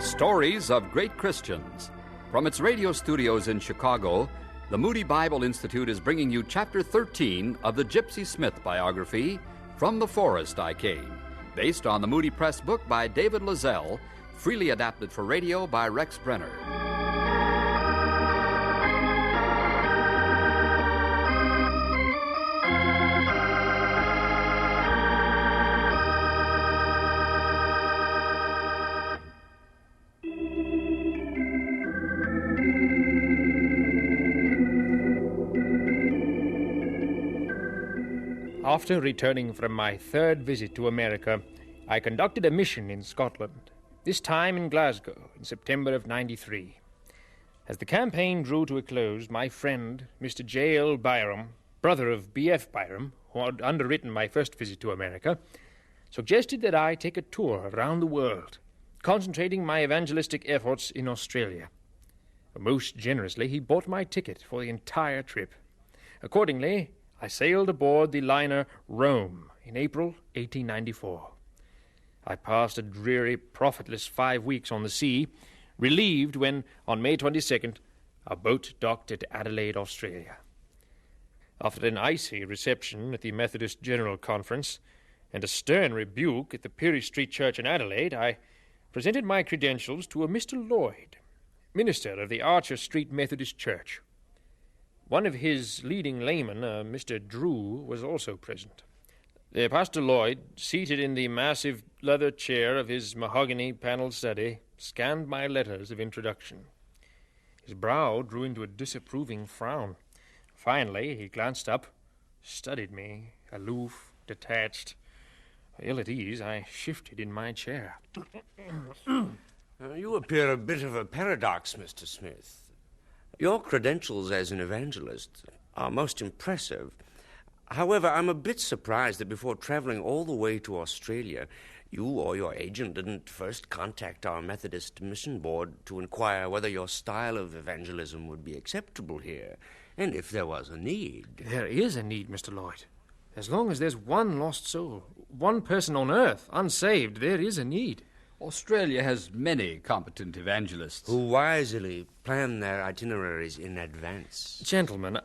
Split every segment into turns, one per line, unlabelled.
Stories of Great Christians. From its radio studios in Chicago, the Moody Bible Institute is bringing you Chapter 13 of the Gipsy Smith biography, From the Forest I Came, based on the Moody Press book by David Lazelle, freely adapted for radio by Rex Brenner.
After returning from my third visit to America, I conducted a mission in Scotland, this time in Glasgow, in September of '93. As the campaign drew to a close, my friend, Mr. J.L. Byram, brother of B.F. Byram, who had underwritten my first visit to America, suggested that I take a tour around the world, concentrating my evangelistic efforts in Australia. Most generously, he bought my ticket for the entire trip. Accordingly, I sailed aboard the liner Rome in April 1894. I passed a dreary, profitless 5 weeks on the sea, relieved when, on May 22nd, our boat docked at Adelaide, Australia. After an icy reception at the Methodist General Conference and a stern rebuke at the Peary Street Church in Adelaide, I presented my credentials to a Mr. Lloyd, minister of the Archer Street Methodist Church. One of his leading laymen, Mr. Drew, was also present. Pastor Lloyd, seated in the massive leather chair of his mahogany-panelled study, scanned my letters of introduction. His brow drew into a disapproving frown. Finally, he glanced up, studied me, aloof, detached. Ill at ease, I shifted in my chair.
You appear a bit of a paradox, Mr. Smith. Your credentials as an evangelist are most impressive. However, I'm a bit surprised that before traveling all the way to Australia, you or your agent didn't first contact our Methodist Mission Board to inquire whether your style of evangelism would be acceptable here, and if there was a need.
There is a need, Mr. Lloyd. As long as there's one lost soul, one person on earth unsaved, there is a need.
Australia has many competent evangelists
Who wisely plan their itineraries in advance.
Gentlemen,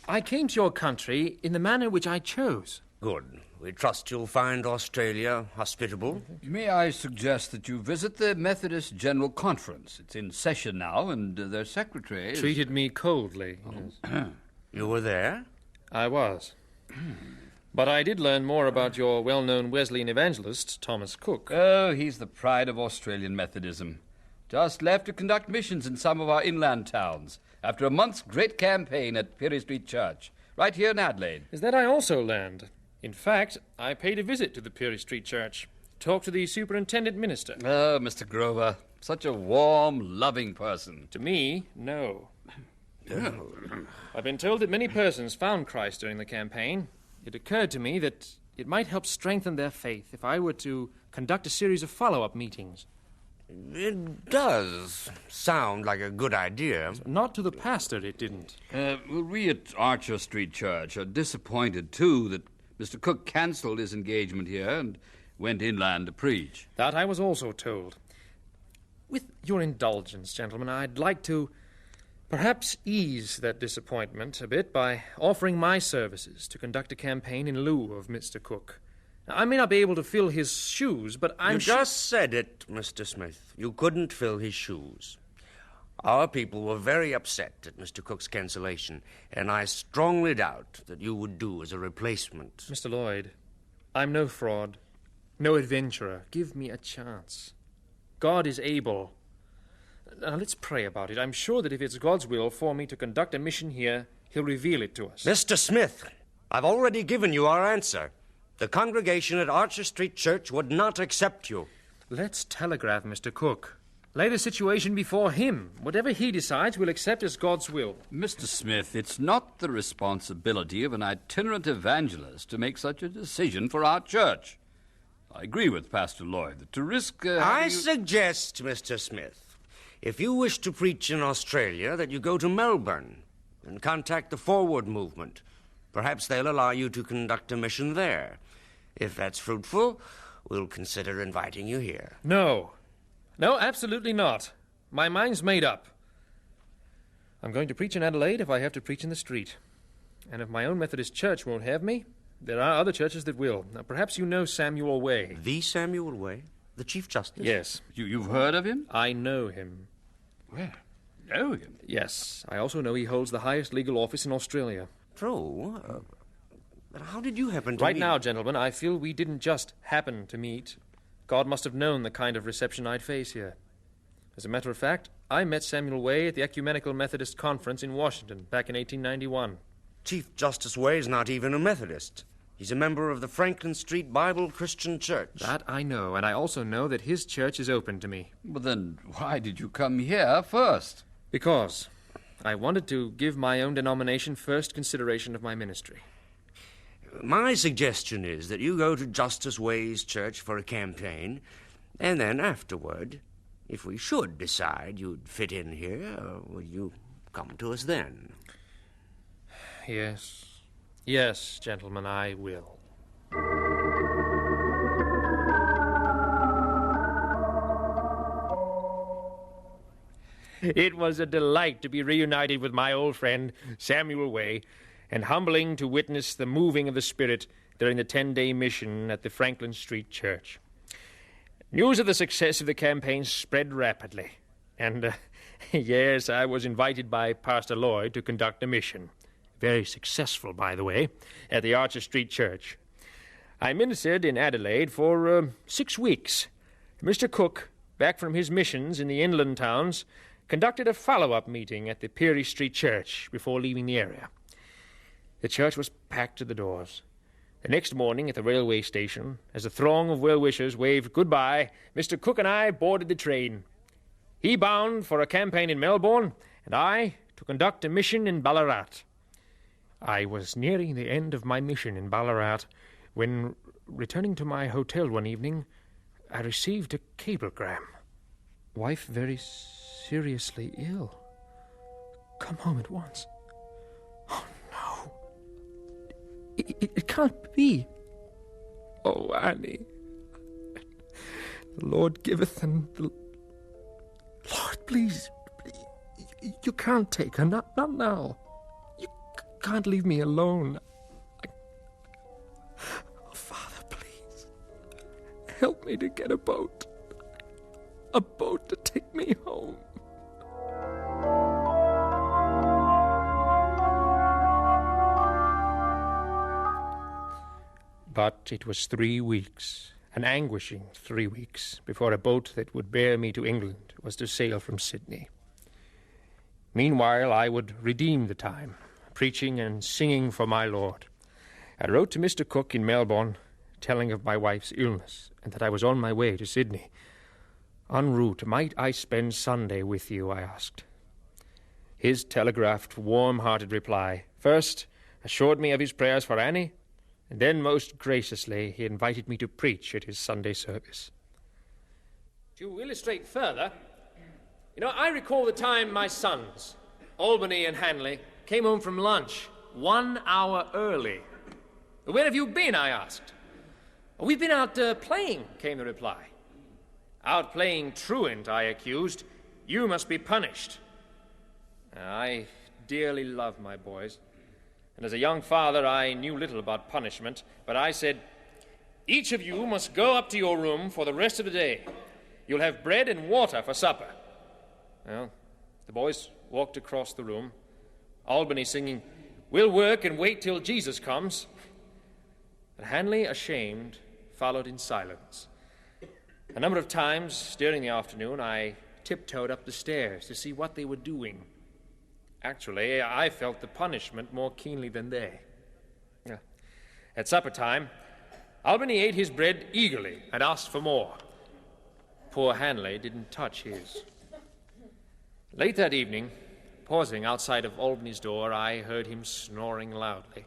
I came to your country in the manner which I chose.
Good. We trust you'll find Australia hospitable.
May I suggest that you visit the Methodist General Conference? It's in session now, and their secretary is...
Treated me coldly. Yes.
You were there?
I was. But I did learn more about your well-known Wesleyan evangelist, Thomas Cook.
Oh, he's the pride of Australian Methodism. Just left to conduct missions in some of our inland towns after a month's great campaign at Peary Street Church, right here in Adelaide.
Is that I also learned. In fact, I paid a visit to the Peary Street Church, talked to the superintendent minister.
Oh, Mr. Grover, such a warm, loving person.
To me, no. I've been told that many persons found Christ during the campaign. It occurred to me that it might help strengthen their faith if I were to conduct a series of follow-up meetings.
It does sound like a good idea.
Not to the pastor, it didn't.
We at Archer Street Church are disappointed, too, that Mr. Cook cancelled his engagement here and went inland to preach.
That I was also told. With your indulgence, gentlemen, I'd like to perhaps ease that disappointment a bit by offering my services to conduct a campaign in lieu of Mr. Cook. Now, I may not be able to fill his shoes, but I'm
You just said it, Mr. Smith. You couldn't fill his shoes. Our people were very upset at Mr. Cook's cancellation, and I strongly doubt that you would do as a replacement.
Mr. Lloyd, I'm no fraud, no adventurer. Give me a chance. God is able. Now, let's pray about it. I'm sure that if it's God's will for me to conduct a mission here, he'll reveal it to us.
Mr. Smith, I've already given you our answer. The congregation at Archer Street Church would not accept you.
Let's telegraph Mr. Cook. Lay the situation before him. Whatever he decides, we'll accept as God's will.
Mr. Smith, it's not the responsibility of an itinerant evangelist to make such a decision for our church. I agree with Pastor Lloyd that to risk...
I suggest, Mr. Smith, if you wish to preach in Australia, that you go to Melbourne and contact the Forward Movement. Perhaps they'll allow you to conduct a mission there. If that's fruitful, we'll consider inviting you here.
No. No, absolutely not. My mind's made up. I'm going to preach in Adelaide if I have to preach in the street. And if my own Methodist church won't have me, there are other churches that will. Now, perhaps you know Samuel Way.
The Samuel Way? The Chief Justice?
Yes.
You've heard of him?
I know him.
Where? Know him?
Yes. I also know he holds the highest legal office in Australia.
True. But how did you happen to
Right
meet...
now, gentlemen, I feel we didn't just happen to meet. God must have known the kind of reception I'd face here. As a matter of fact, I met Samuel Way at the Ecumenical Methodist Conference in Washington back in 1891.
Chief Justice Way is not even a Methodist. He's a member of the Franklin Street Bible Christian Church.
That I know, and I also know that his church is open to me.
Well, then why did you come here first?
Because I wanted to give my own denomination first consideration of my ministry.
My suggestion is that you go to Justice Way's church for a campaign, and then afterward, if we should decide you'd fit in here, will you come to us then?
Yes. Yes, gentlemen, I will. It was a delight to be reunited with my old friend, Samuel Way, and humbling to witness the moving of the Spirit during the 10-day mission at the Franklin Street Church. News of the success of the campaign spread rapidly, and, yes, I was invited by Pastor Lloyd to conduct a mission. Very successful, by the way, at the Archer Street Church. I ministered in Adelaide for 6 weeks. Mr. Cook, back from his missions in the inland towns, conducted a follow-up meeting at the Peary Street Church before leaving the area. The church was packed to the doors. The next morning at the railway station, as a throng of well-wishers waved goodbye, Mr. Cook and I boarded the train. He bound for a campaign in Melbourne, and I to conduct a mission in Ballarat. I was nearing the end of my mission in Ballarat when, returning to my hotel one evening, I received a cablegram. Wife very seriously ill. Come home at once. Oh, no. It can't be. Oh, Annie. The Lord giveth and the... Lord, please. You can't take her. Not now. You can't leave me alone. Oh, Father, please. Help me to get a boat. A boat to take me home. But it was 3 weeks, an anguishing 3 weeks, before a boat that would bear me to England was to sail from Sydney. Meanwhile, I would redeem the time, preaching and singing for my Lord. I wrote to Mr. Cook in Melbourne, telling of my wife's illness, and that I was on my way to Sydney. En route, might I spend Sunday with you, I asked. His telegraphed warm-hearted reply first assured me of his prayers for Annie, and then most graciously he invited me to preach at his Sunday service. To illustrate further, I recall the time my sons, Albany and Hanley, came home from lunch 1 hour early. Where have you been, I asked. We've been out playing, came the reply. Out playing truant, I accused. You must be punished. I dearly love my boys, and as a young father I knew little about punishment, but I said, each of you must go up to your room for the rest of the day. You'll have bread and water for supper. Well, the boys walked across the room, Albany singing, "We'll work and wait till Jesus comes." But Hanley, ashamed, followed in silence. A number of times during the afternoon I tiptoed up the stairs to see what they were doing. Actually, I felt the punishment more keenly than they. At supper time, Albany ate his bread eagerly and asked for more. Poor Hanley didn't touch his. Late that evening, pausing outside of Albany's door, I heard him snoring loudly.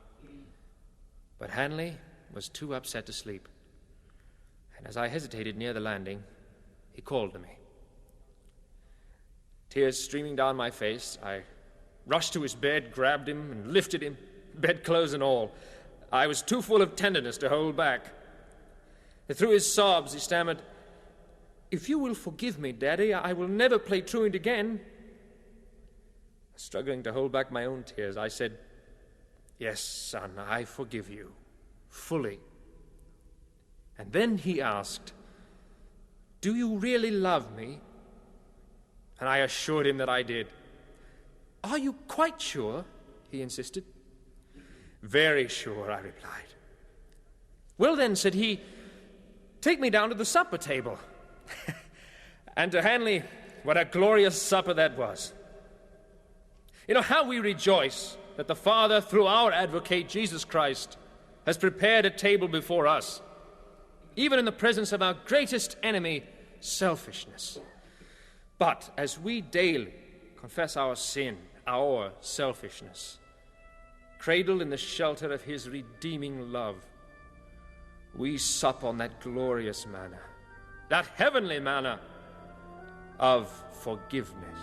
But Hanley was too upset to sleep, and as I hesitated near the landing, he called to me. Tears streaming down my face, I rushed to his bed, grabbed him, and lifted him, bedclothes and all. I was too full of tenderness to hold back. Through his sobs, he stammered, If you will forgive me, Daddy, I will never play truant again. Struggling to hold back my own tears, I said, "Yes, son, I forgive you, fully." And then he asked, "Do you really love me?" And I assured him that I did. "Are you quite sure?" he insisted. "Very sure," I replied. "Well then," said he, "take me down to the supper table." And to Hanley, what a glorious supper that was. You know how we rejoice that the Father, through our advocate, Jesus Christ, has prepared a table before us, even in the presence of our greatest enemy, selfishness. But as we daily confess our sin, our selfishness, cradled in the shelter of his redeeming love, we sup on that glorious manna, that heavenly manna of forgiveness.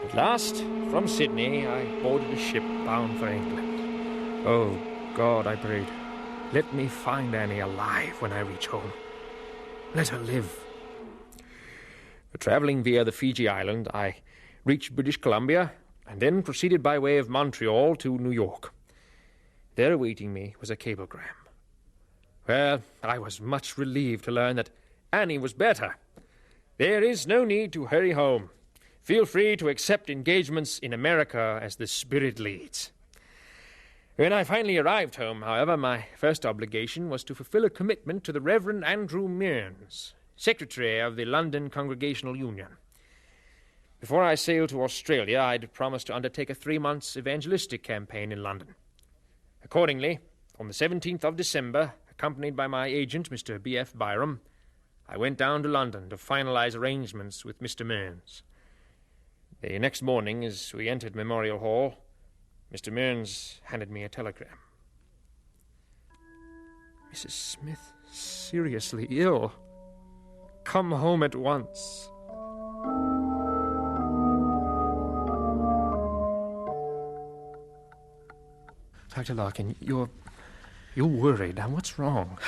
At last, from Sydney, I boarded a ship bound for England. Oh, God, I prayed, let me find Annie alive when I reach home. Let her live. Traveling via the Fiji Island, I reached British Columbia and then proceeded by way of Montreal to New York. There awaiting me was a cablegram. Well, I was much relieved to learn that Annie was better. There is no need to hurry home. Feel free to accept engagements in America as the Spirit leads. When I finally arrived home, however, my first obligation was to fulfill a commitment to the Reverend Andrew Mearns, Secretary of the London Congregational Union. Before I sailed to Australia, I'd promised to undertake a 3-month evangelistic campaign in London. Accordingly, on the 17th of December, accompanied by my agent, Mr. B.F. Byram, I went down to London to finalize arrangements with Mr. Mearns. The next morning, as we entered Memorial Hall, Mr. Mearns handed me a telegram. "Mrs. Smith, seriously ill. Come home at once." Dr. Larkin, you're worried. Now, what's wrong?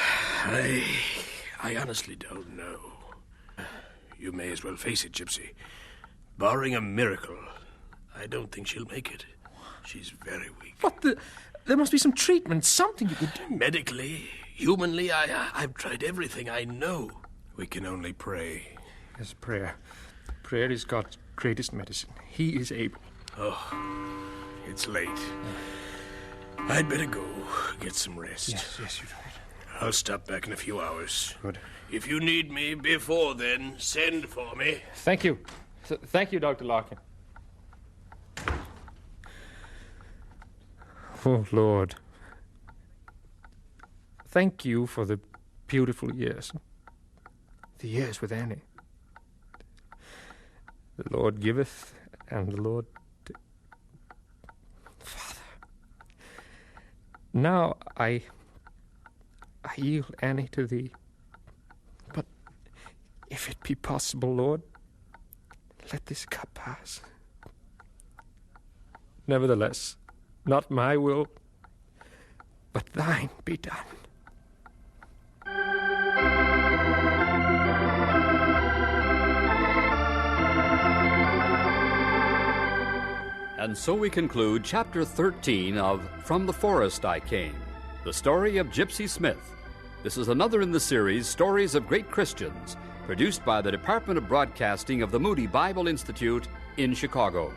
I honestly don't know. You may as well face it, Gipsy. Barring a miracle, I don't think she'll make it. She's very weak.
But there must be some treatment, something you could do.
Medically, humanly, I've tried everything I know. We can only pray.
Yes, prayer. Prayer is God's greatest medicine. He is able.
Oh, it's late. I'd better go get some rest.
Yes, you're right.
I'll stop back in a few hours.
Good.
If you need me before then, send for me.
Thank you. Thank you, Dr. Larkin. Oh, Lord. Thank you for the beautiful years. The years with Annie. The Lord giveth, and the Lord... Father. Now I yield Annie to Thee. But if it be possible, Lord, let this cup pass. Nevertheless, not my will, but Thine be done.
And so we conclude Chapter 13 of From the Forest I Came, the story of Gipsy Smith. This is another in the series, Stories of Great Christians, produced by the Department of Broadcasting of the Moody Bible Institute in Chicago.